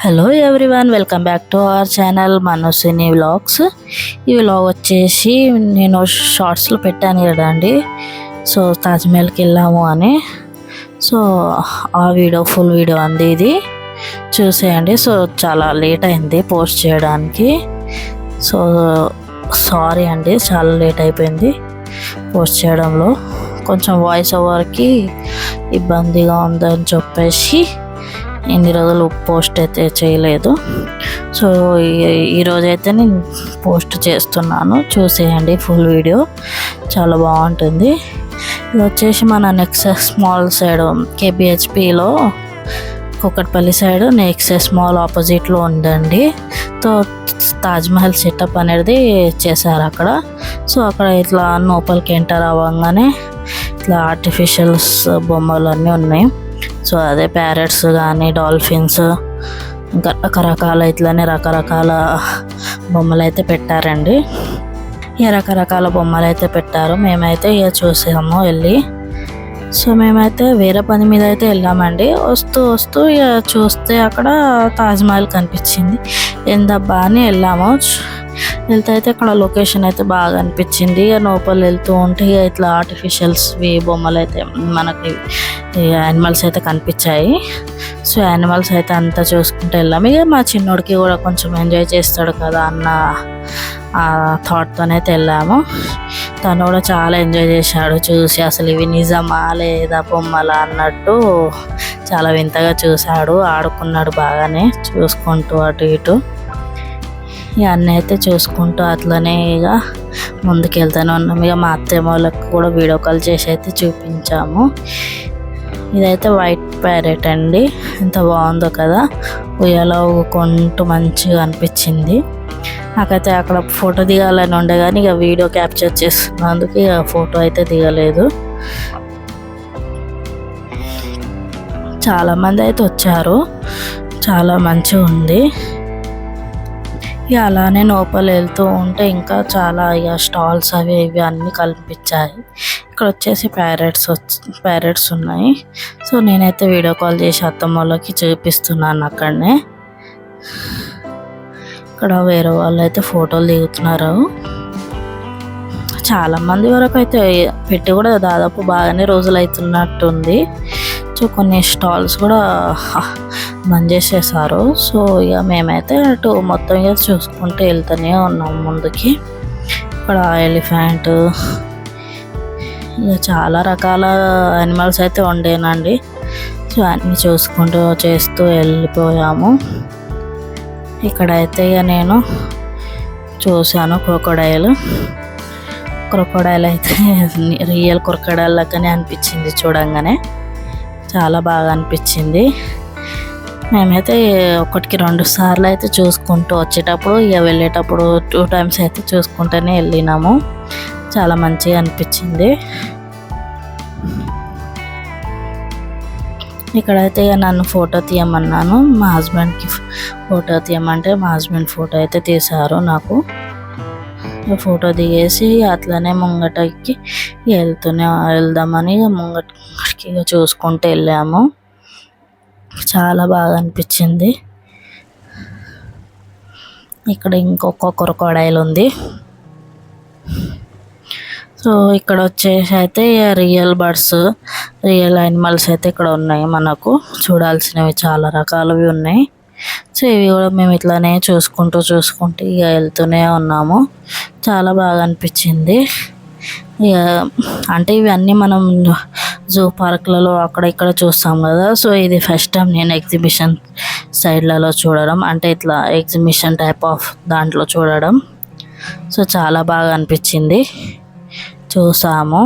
Hello everyone, welcome back to our channel Manosini vlogs. ఈ vlog వచ్చేసి నేను షార్ట్స్లో పెట్టాను కదండి. సో తాజ్మహల్కి వెళ్ళాము అని. సో ఆ వీడియో ఫుల్ వీడియో అంది ఇది, చూసేయండి. సో చాలా లేట్ అయింది పోస్ట్ చేయడానికి. సో సారీ అండి, చాలా లేట్ అయిపోయింది పోస్ట్ చేయడంలో. కొంచెం వాయిస్ ఓవర్కి ఇబ్బందిగా ఉందని చెప్పేసి ఇన్ని రోజులు పోస్ట్ అయితే చేయలేదు. సో ఈరోజైతే నేను పోస్ట్ చేస్తున్నాను, చూసేయండి ఫుల్ వీడియో, చాలా బాగుంటుంది. ఇది వచ్చేసి మన నెక్సెస్ మాల్ సైడ్ కేబిహెచ్పిలో కూకట్పల్లి సైడ్ నెక్సెస్ మాల్ ఆపోజిట్లో ఉందండి. సో తాజ్మహల్ సెటప్ అనేది చేశారు అక్కడ. సో అక్కడ ఇట్లా లోపలికి ఎంటర్ అవ్వగానే ఇట్లా ఆర్టిఫిషియల్స్ బొమ్మలు అన్నీ ఉన్నాయి. సో అదే ప్యారెట్స్ కానీ డాల్ఫిన్స్, ఇంకా రకరకాల ఇట్లనే రకరకాల బొమ్మలు అయితే పెట్టారండి. ఇక రకరకాల బొమ్మలు అయితే పెట్టారు. మేమైతే ఇక చూసాము వెళ్ళి. సో మేమైతే వేరే పని మీద అయితే వెళ్ళామండి. వస్తూ వస్తూ ఇక చూస్తే అక్కడ తాజ్మహల్ కనిపించింది. ఏందబ్బా అని వెళ్ళాము. వెళ్తే అయితే అక్కడ లొకేషన్ అయితే బాగా అనిపించింది. ఇక లోపల వెళ్తూ ఉంటే ఇక ఇట్లా ఆర్టిఫిషియల్స్వి బొమ్మలు అయితే మనకి యానిమల్స్ అయితే కనిపించాయి. సో యానిమల్స్ అయితే అంతా చూసుకుంటూ వెళ్ళాము. ఇక మా చిన్నోడికి కూడా కొంచెం ఎంజాయ్ చేస్తాడు కదా అన్న థాట్తోనైతే వెళ్ళాము. తను కూడా చాలా ఎంజాయ్ చేశాడు చూసి. అసలు ఇవి నిజమా లేదా బొమ్మలా అన్నట్టు చాలా వింతగా చూశాడు, ఆడుకున్నాడు బాగానే చూసుకుంటూ అటు ఇటు. ఇక అన్నీ అయితే చూసుకుంటూ అట్లనే ఇక ముందుకెళ్తానే ఉన్నాము. ఇక మా అత్తయ్య వాళ్ళకి కూడా వీడియో కాల్ చేసి అయితే చూపించాము. ఇదైతే వైట్ ప్యారెట్ అండి, ఎంత బాగుందో కదా, ఉయ్యాలో ఊగుకుంటూ మంచిగా అనిపించింది. నాకైతే అక్కడ ఫోటో దిగాలని ఉండే కానీ ఇక వీడియో క్యాప్చర్ చేస్తున్నందుకు ఇక ఫోటో అయితే దిగలేదు. చాలామంది అయితే వచ్చారు, చాలా మంచిగా ఉంది. ఇక అలానే లోపల వెళ్తూ ఉంటే ఇంకా చాలా ఇక స్టాల్స్ అవి ఇవి అన్నీ కనిపించాయి. ఇక్కడ వచ్చేసి ప్యారెట్స్ ఉన్నాయి. సో నేనైతే వీడియో కాల్ చేసి అత్తమ్మ వాళ్ళకి చూపిస్తున్నాను అక్కడనే. ఇక్కడ వేరే వాళ్ళు అయితే ఫోటోలు దిగుతున్నారు. చాలామంది వరకు అయితే పెట్టి కూడా దాదాపు బాగానే రోజులు అవుతున్నట్టుంది. సో కొన్ని స్టాల్స్ కూడా బంద్ చేసేసారు. సో ఇక మేమైతే అటు మొత్తం ఇక చూసుకుంటూ వెళ్తూనే ఉన్నాం ముందుకి. ఇక్కడ ఎలిఫెంట్, ఇక చాలా రకాల యానిమల్స్ అయితే ఉండేనండి. సో అన్నీ చూసుకుంటూ చేస్తూ వెళ్ళిపోయాము. ఇక్కడైతే ఇక నేను చూశాను క్రొకోడైల్ అయితే రియల్ క్రొకోడైల్ లాగానే అనిపించింది చూడంగానే, చాలా బాగా అనిపించింది. మేమైతే ఒకటికి 2 సార్లు అయితే చూసుకుంటూ వచ్చేటప్పుడు ఇక వెళ్ళేటప్పుడు 2 టైమ్స్ అయితే చూసుకుంటూనే వెళ్ళినాము. చాలా మంచిగా అనిపించింది. ఇక్కడైతే ఇక నన్ను ఫోటో తీయమన్నాను, మా హస్బెండ్కి ఫోటో తీయమంటే మా హస్బెండ్ ఫోటో అయితే తీశారు నాకు. ఫోటో దిగేసి అట్లనే ముంగటకి వెళ్దామని ముంగటికి ఇక చూసుకుంటూ వెళ్ళాము. చాలా బాగా అనిపించింది. ఇక్కడ ఇంకొక క్రొకోడైల్ ఉంది. సో ఇక్కడ వచ్చేసి అయితే రియల్ బర్డ్స్, రియల్ యానిమల్స్ అయితే ఇక్కడ ఉన్నాయి. మనకు చూడాల్సినవి చాలా రకాలవి ఉన్నాయి. సో ఇవి కూడా మేము ఇట్లానే చూసుకుంటూ ఇక వెళ్తూనే ఉన్నాము. చాలా బాగా అనిపించింది. ఇక అంటే ఇవన్నీ మనం జూ పార్క్లలో అక్కడ ఇక్కడ చూస్తాం కదా. సో ఇది ఫస్ట్ టైం నేను ఎగ్జిబిషన్ సైడ్లలో చూడడం, అంటే ఇట్లా ఎగ్జిబిషన్ టైప్ ఆఫ్ దాంట్లో చూడడం. సో చాలా బాగా అనిపించింది, చూసాము.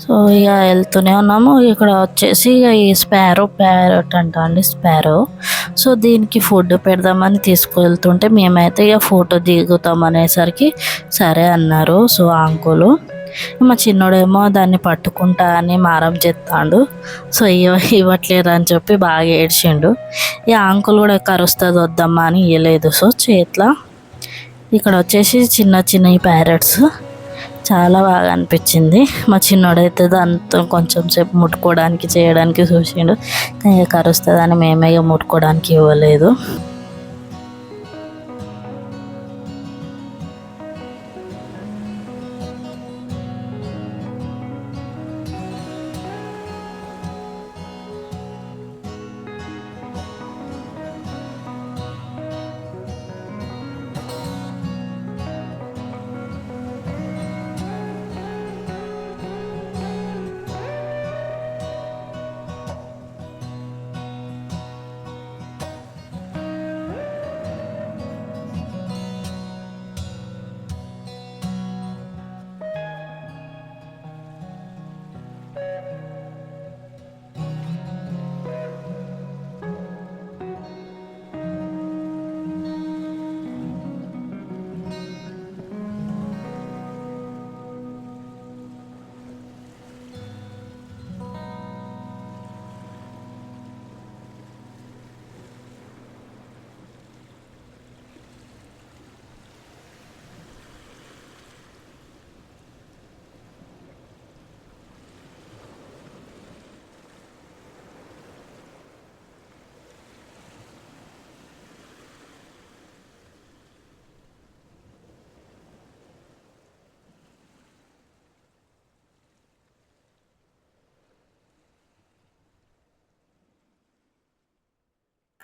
సో ఇక వెళ్తూనే ఉన్నాము. ఇక్కడ వచ్చేసి ఇక ఈ ప్యారెట్ అంట అండి, స్పారో. సో దీనికి ఫుడ్ పెడదామని తీసుకువెళ్తుంటే మేమైతే ఇక ఫోటో దిగుతాం అనేసరికి సరే అన్నారు. సో అంకులు, మా చిన్నోడేమో దాన్ని పట్టుకుంటా అని మారం చేస్తాడు. సో ఇవ్వట్లేదు అని చెప్పి బాగా ఏడ్చిండు. ఈ అంకుల్ కూడా కరుస్తుంది వద్దమ్మా అని ఇవ్వలేదు. సో చేతిలో ఇక్కడ వచ్చేసి చిన్న చిన్న ఈ ప్యారెట్స్ చాలా బాగా అనిపించింది. మా చిన్నోడైతే దాంతో కొంచెం సేపు ముట్టుకోవడానికి చేయడానికి చూసిండు, కానీ కరుస్తుందని మేమే ముట్టుకోవడానికి ఇవ్వలేదు.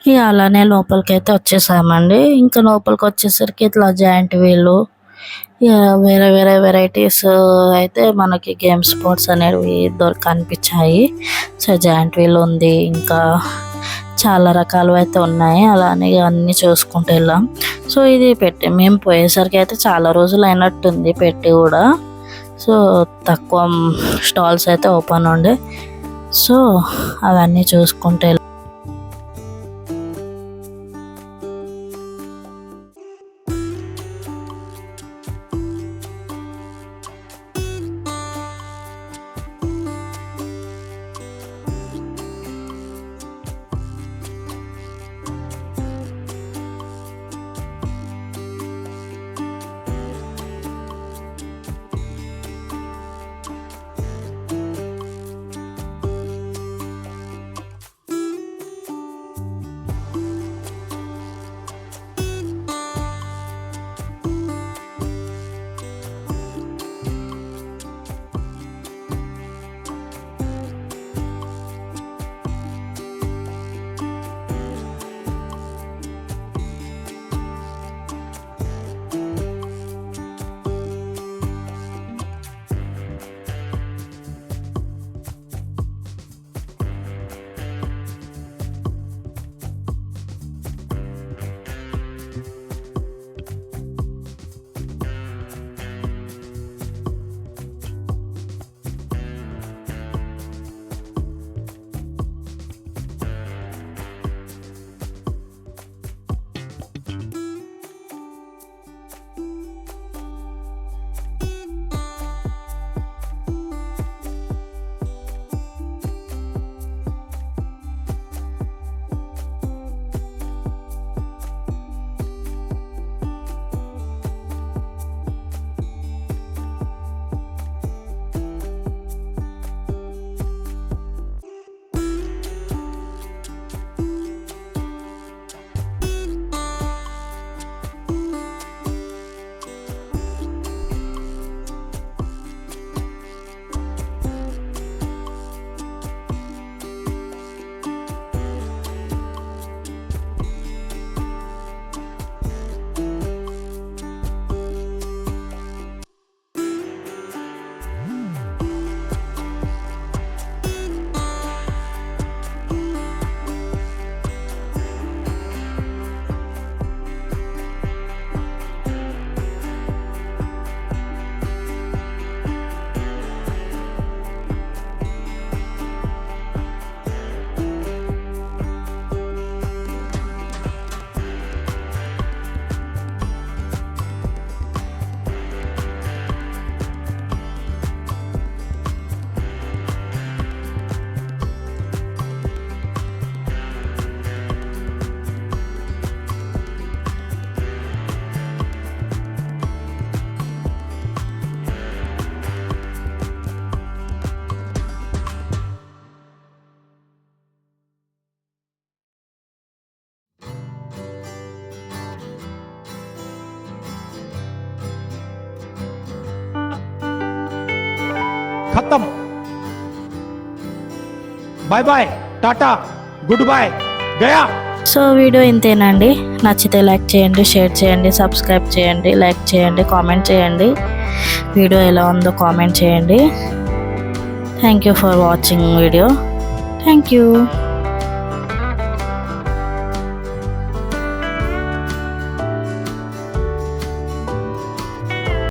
ఇక అలానే లోపలికి అయితే వచ్చేసామండి. ఇంకా లోపలికి వచ్చేసరికి ఇట్లా జాయింట్ వీలు, ఇక వేరే వేరే వెరైటీస్ అయితే మనకి గేమ్ స్పోర్ట్స్ అనేవి కనిపించాయి. సో జాయింట్ వీల్ ఉంది, ఇంకా చాలా రకాలు అయితే ఉన్నాయి. అలానే అన్నీ చూసుకుంటూ వెళ్ళాం. సో ఇది మేము పోయేసరికి అయితే చాలా రోజులు అయినట్టుంది పెట్టి కూడా. సో తక్కువ స్టాల్స్ అయితే ఓపెన్ ఉండే. సో అవన్నీ చూసుకుంటూ खत्म। Bye bye, tata, goodbye, गया। సో వీడియో ఇంతేనండి. నచ్చితే లైక్ చేయండి, షేర్ చేయండి, సబ్స్క్రైబ్ చేయండి, లైక్ చేయండి, కామెంట్ చేయండి. వీడియో ఎలా ఉందో కామెంట్ చేయండి. Thank you for watching video. Thank you.